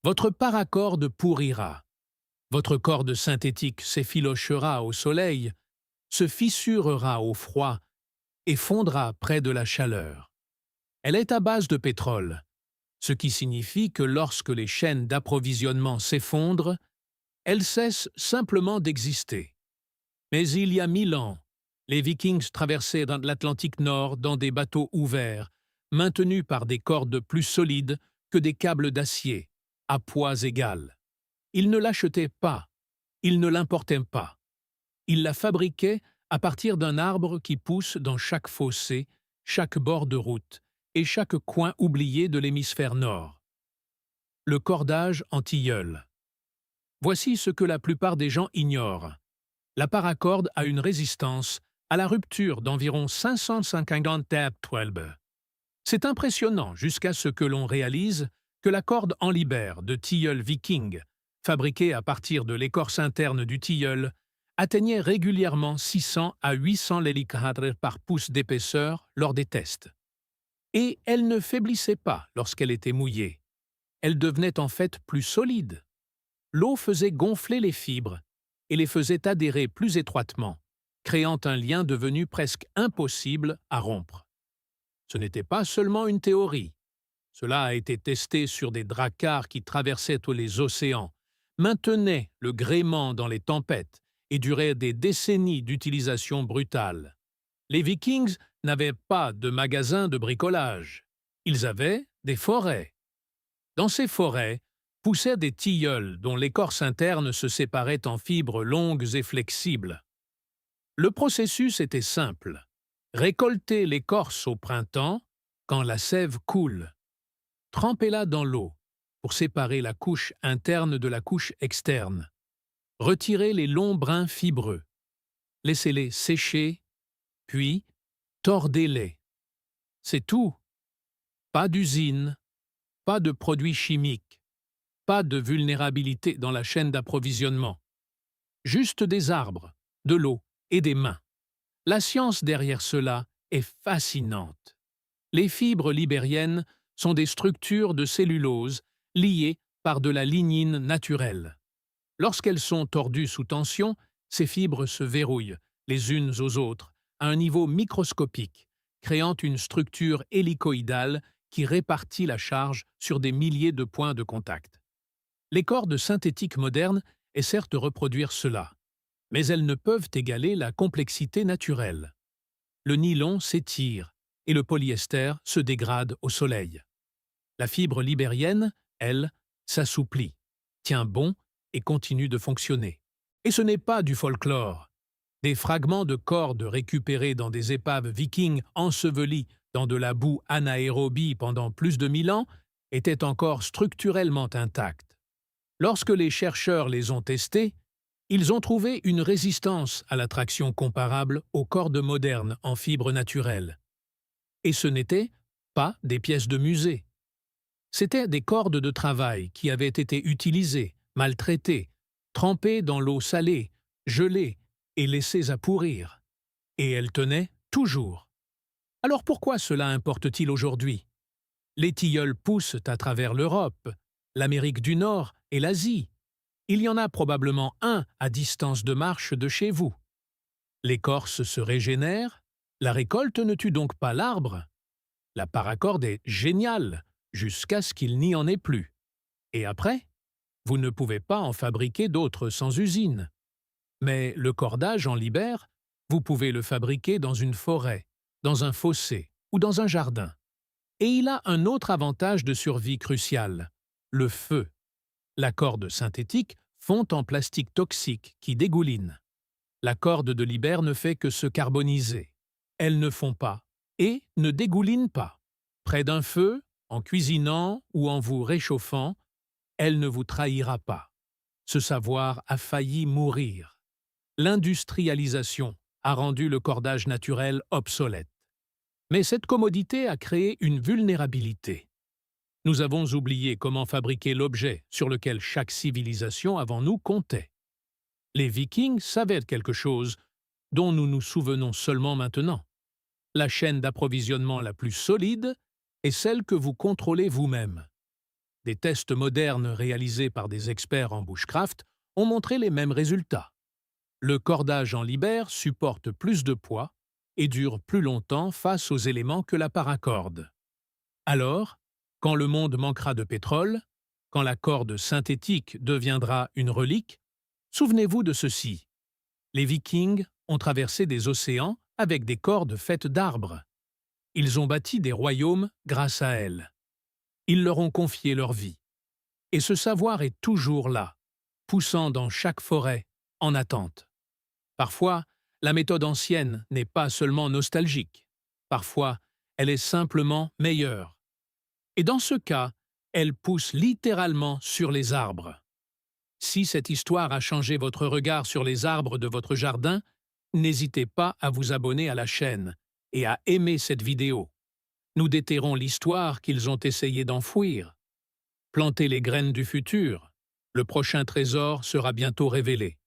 votre paracorde pourrira, votre corde synthétique s'effilochera au soleil, se fissurera au froid et fondra près de la chaleur. Elle est à base de pétrole, ce qui signifie que lorsque les chaînes d'approvisionnement s'effondrent, elle cesse simplement d'exister. Mais il y a 1000 ans, les Vikings traversaient l'Atlantique Nord dans des bateaux ouverts, maintenus par des cordes plus solides que des câbles d'acier, à poids égal. Ils ne l'achetaient pas, ils ne l'importaient pas. Ils la fabriquaient à partir d'un arbre qui pousse dans chaque fossé, chaque bord de route et chaque coin oublié de l'hémisphère nord. Le cordage en tilleul. Voici ce que la plupart des gens ignorent. La paracorde a une résistance à la rupture d'environ 550 12. C'est impressionnant jusqu'à ce que l'on réalise que la corde en libère de tilleul viking, fabriquée à partir de l'écorce interne du tilleul, atteignait régulièrement 600 à 800 lellicadre par pouce d'épaisseur lors des tests. Et elle ne faiblissait pas lorsqu'elle était mouillée. Elle devenait en fait plus solide. L'eau faisait gonfler les fibres et les faisait adhérer plus étroitement, créant un lien devenu presque impossible à rompre. Ce n'était pas seulement une théorie. Cela a été testé sur des dracars qui traversaient tous les océans, maintenaient le gréement dans les tempêtes et duraient des décennies d'utilisation brutale. Les Vikings n'avaient pas de magasins de bricolage. Ils avaient des forêts. Dans ces forêts poussaient des tilleuls dont l'écorce interne se séparait en fibres longues et flexibles. Le processus était simple. Récolter l'écorce au printemps, quand la sève coule. Trempez-la dans l'eau pour séparer la couche interne de la couche externe. Retirez les longs brins fibreux. Laissez-les sécher, puis tordez-les. C'est tout. Pas d'usine, pas de produits chimiques, pas de vulnérabilité dans la chaîne d'approvisionnement. Juste des arbres, de l'eau et des mains. La science derrière cela est fascinante. Les fibres libériennes sont des structures de cellulose liées par de la lignine naturelle. Lorsqu'elles sont tordues sous tension, ces fibres se verrouillent, les unes aux autres, à un niveau microscopique, créant une structure hélicoïdale qui répartit la charge sur des milliers de points de contact. Les cordes synthétiques modernes essaient de reproduire cela, mais elles ne peuvent égaler la complexité naturelle. Le nylon s'étire et le polyester se dégrade au soleil. La fibre libérienne, elle, s'assouplit, tient bon et continue de fonctionner. Et ce n'est pas du folklore. Des fragments de cordes récupérés dans des épaves vikings ensevelies dans de la boue anaérobie pendant plus de 1000 ans étaient encore structurellement intacts. Lorsque les chercheurs les ont testés, ils ont trouvé une résistance à la traction comparable aux cordes modernes en fibres naturelles. Et ce n'étaient pas des pièces de musée. C'étaient des cordes de travail qui avaient été utilisées, maltraitées, trempées dans l'eau salée, gelées et laissées à pourrir. Et elles tenaient toujours. Alors pourquoi cela importe-t-il aujourd'hui? Les tilleuls poussent à travers l'Europe, l'Amérique du Nord et l'Asie. Il y en a probablement un à distance de marche de chez vous. L'écorce se régénère, la récolte ne tue donc pas l'arbre. La paracorde est géniale, jusqu'à ce qu'il n'y en ait plus. Et après, vous ne pouvez pas en fabriquer d'autres sans usine. Mais le cordage en libère, vous pouvez le fabriquer dans une forêt, dans un fossé ou dans un jardin. Et il a un autre avantage de survie crucial, le feu. La corde synthétique fond en plastique toxique qui dégouline. La corde de libère ne fait que se carboniser. Elle ne fond pas et ne dégouline pas. Près d'un feu, en cuisinant ou en vous réchauffant, elle ne vous trahira pas. Ce savoir a failli mourir. L'industrialisation a rendu le cordage naturel obsolète. Mais cette commodité a créé une vulnérabilité. Nous avons oublié comment fabriquer l'objet sur lequel chaque civilisation avant nous comptait. Les Vikings savaient quelque chose dont nous nous souvenons seulement maintenant. La chaîne d'approvisionnement la plus solide est celle que vous contrôlez vous-même. Des tests modernes réalisés par des experts en bushcraft ont montré les mêmes résultats. Le cordage en libère supporte plus de poids et dure plus longtemps face aux éléments que la paracorde. Alors, quand le monde manquera de pétrole, quand la corde synthétique deviendra une relique, souvenez-vous de ceci. Les Vikings ont traversé des océans avec des cordes faites d'arbres. Ils ont bâti des royaumes grâce à elles. Ils leur ont confié leur vie. Et ce savoir est toujours là, poussant dans chaque forêt, en attente. Parfois, la méthode ancienne n'est pas seulement nostalgique. Parfois, elle est simplement meilleure. Et dans ce cas, elle pousse littéralement sur les arbres. Si cette histoire a changé votre regard sur les arbres de votre jardin, n'hésitez pas à vous abonner à la chaîne et à aimer cette vidéo. Nous déterrons l'histoire qu'ils ont essayé d'enfouir. Plantez les graines du futur. Le prochain trésor sera bientôt révélé.